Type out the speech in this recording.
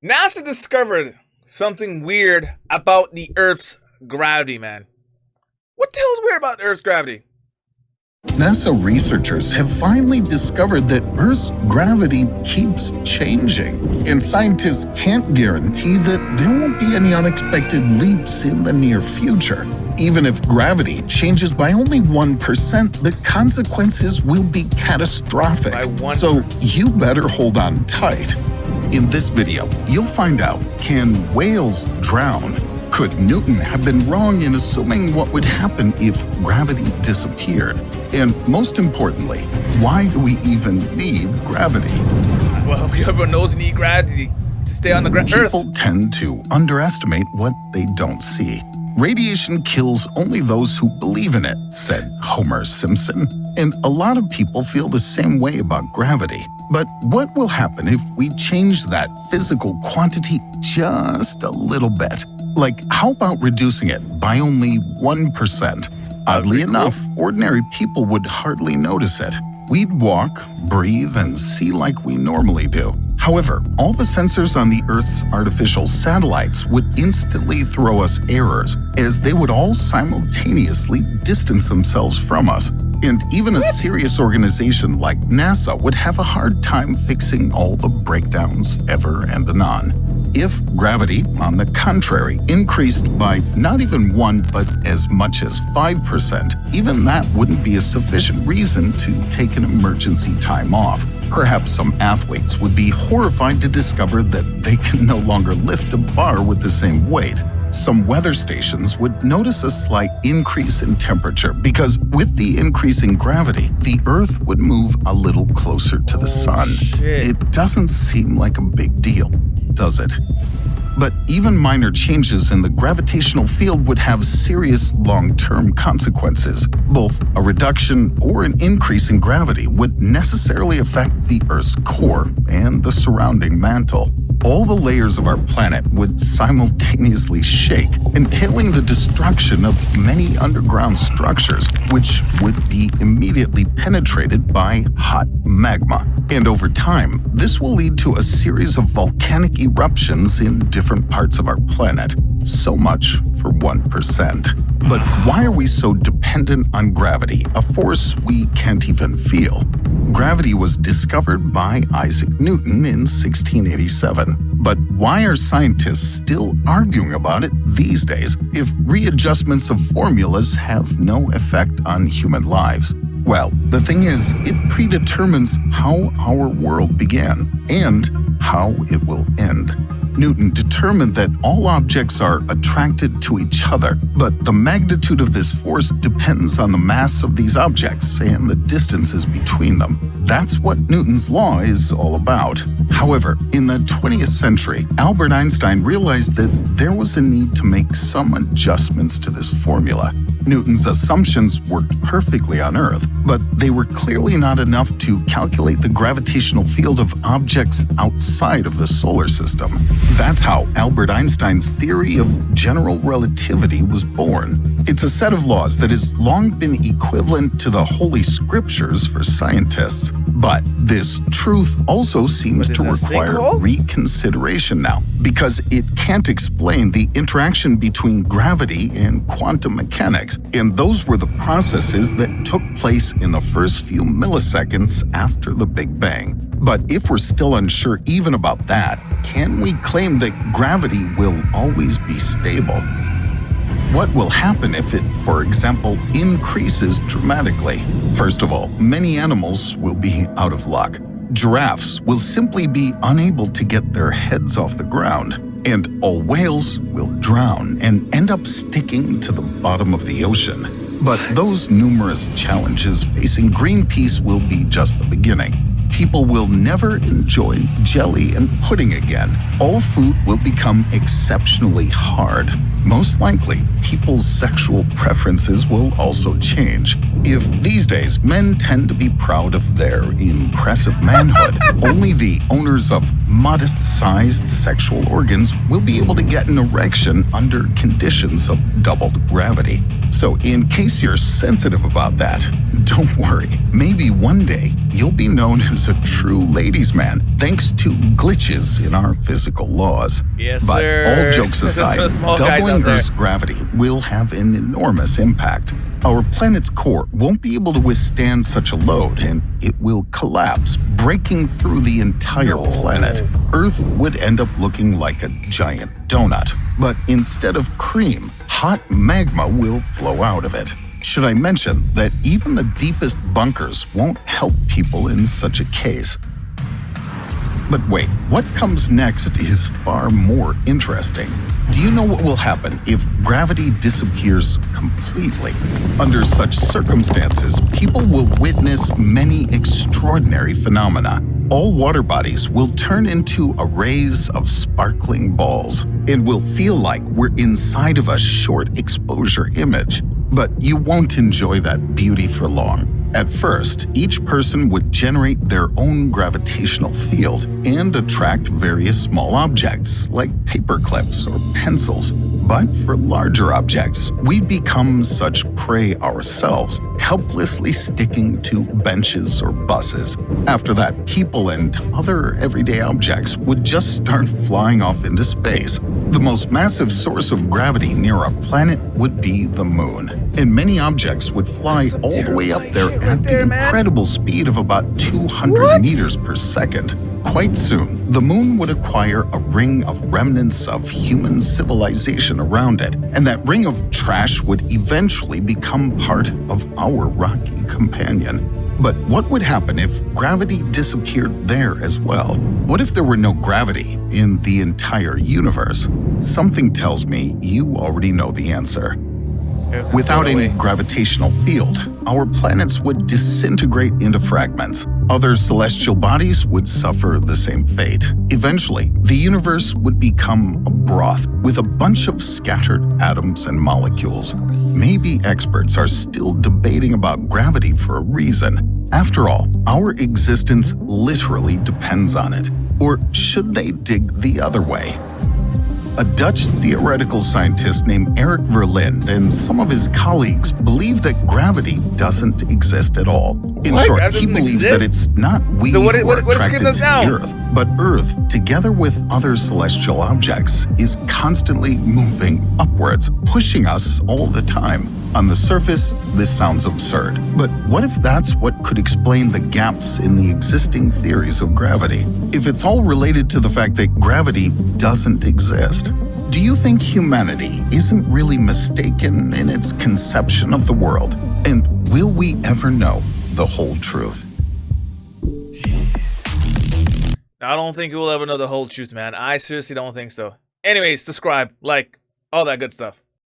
NASA discovered something weird about the Earth's gravity, man. What the hell is weird about the Earth's gravity? NASA researchers have finally discovered that Earth's gravity keeps changing, and scientists can't guarantee that there won't be any unexpected leaps in the near future. Even if gravity changes by only 1%, the consequences will be catastrophic. By 1%. So you better hold on tight. In this video, you'll find out, can whales drown? Could Newton have been wrong in assuming what would happen if gravity disappeared? And most importantly, why do we even need gravity? Well, everyone knows you need gravity to stay on the Earth. People tend to underestimate what they don't see. Radiation kills only those who believe in it, said Homer Simpson. And a lot of people feel the same way about gravity. But what will happen if we change that physical quantity just a little bit? Like, how about reducing it by only 1%? Oddly enough, ordinary people would hardly notice it. We'd walk, breathe, and see like we normally do. However, all the sensors on the Earth's artificial satellites would instantly throw us errors, as they would all simultaneously distance themselves from us. And even a serious organization like NASA would have a hard time fixing all the breakdowns ever and anon. If gravity, on the contrary, increased by not even 1 but as much as 5%, even that wouldn't be a sufficient reason to take an emergency time off. Perhaps some athletes would be horrified to discover that they can no longer lift a bar with the same weight. Some weather stations would notice a slight increase in temperature because with the increasing gravity, the Earth would move a little closer to the sun. It doesn't seem like a big deal, does it? But even minor changes in the gravitational field would have serious long-term consequences. Both a reduction or an increase in gravity would necessarily affect the Earth's core and the surrounding mantle. All the layers of our planet would simultaneously shake, entailing the destruction of many underground structures, which would be immediately penetrated by hot magma. And over time, this will lead to a series of volcanic eruptions in different parts of our planet. So much for 1%. But why are we so dependent on gravity, a force we can't even feel? Gravity was discovered by Isaac Newton in 1687. But why are scientists still arguing about it these days if readjustments of formulas have no effect on human lives? Well, the thing is, it predetermines how our world began and how it will end. Newton determined that all objects are attracted to each other, but the magnitude of this force depends on the mass of these objects and the distances between them. That's what Newton's law is all about. However, in the 20th century, Albert Einstein realized that there was a need to make some adjustments to this formula. Newton's assumptions worked perfectly on Earth, but they were clearly not enough to calculate the gravitational field of objects outside of the solar system. That's how Albert Einstein's theory of general relativity was born. It's a set of laws that has long been equivalent to the Holy Scriptures for scientists. But this truth also seems to require reconsideration now, because it can't explain the interaction between gravity and quantum mechanics, and those were the processes that took place in the first few milliseconds after the Big Bang. But if we're still unsure even about that, can we claim that gravity will always be stable? What will happen if it, for example, increases dramatically? First of all, many animals will be out of luck. Giraffes will simply be unable to get their heads off the ground, and all whales will drown and end up sticking to the bottom of the ocean. But those numerous challenges facing Greenpeace will be just the beginning. People will never enjoy jelly and pudding again. All food will become exceptionally hard. Most likely, people's sexual preferences will also change. If these days men tend to be proud of their impressive manhood, only the owners of modest-sized sexual organs will be able to get an erection under conditions of doubled gravity. So in case you're sensitive about that, don't worry. Maybe one day you'll be known as a true ladies' man thanks to glitches in our physical laws. Yes, But sir. all jokes aside, Those small guys out doubling there. Earth's gravity will have an enormous impact. Our planet's core won't be able to withstand such a load, and it will collapse, breaking through the entire planet. Earth would end up looking like a giant donut. But instead of cream, hot magma will flow out of it. Should I mention that even the deepest bunkers won't help people in such a case? But wait, what comes next is far more interesting. Do you know what will happen if gravity disappears completely? Under such circumstances, people will witness many extraordinary phenomena. All water bodies will turn into arrays of sparkling balls. It will feel like we're inside of a short exposure image. But you won't enjoy that beauty for long. At first, each person would generate their own gravitational field and attract various small objects like paper clips or pencils. But for larger objects, we'd become such prey ourselves, helplessly sticking to benches or buses. After that, people and other everyday objects would just start flying off into space. The most massive source of gravity near our planet would be the moon, and many objects would fly all the way up there at the incredible speed of about 200 meters per second. Quite soon, the moon would acquire a ring of remnants of human civilization around it, and that ring of trash would eventually become part of our rocky companion. But what would happen if gravity disappeared there as well? What if there were no gravity in the entire universe? Something tells me you already know the answer. Without any gravitational field, our planets would disintegrate into fragments. Other celestial bodies would suffer the same fate. Eventually, the universe would become a broth with a bunch of scattered atoms and molecules. Maybe experts are still debating about gravity for a reason. After all, our existence literally depends on it. Or should they dig the other way? A Dutch theoretical scientist named Eric Verlinde and some of his colleagues believe that gravity doesn't exist at all. In short, he believes that it's not we who are attracted to the Earth, but Earth, together with other celestial objects, is constantly moving upwards, pushing us all the time. On the surface, this sounds absurd, but what if that's what could explain the gaps in the existing theories of gravity? If it's all related to the fact that gravity doesn't exist, do you think humanity isn't really mistaken in its conception of the world? And will we ever know the whole truth? I don't think we'll ever know the whole truth, man. I seriously don't think so. Anyways, subscribe, like, all that good stuff.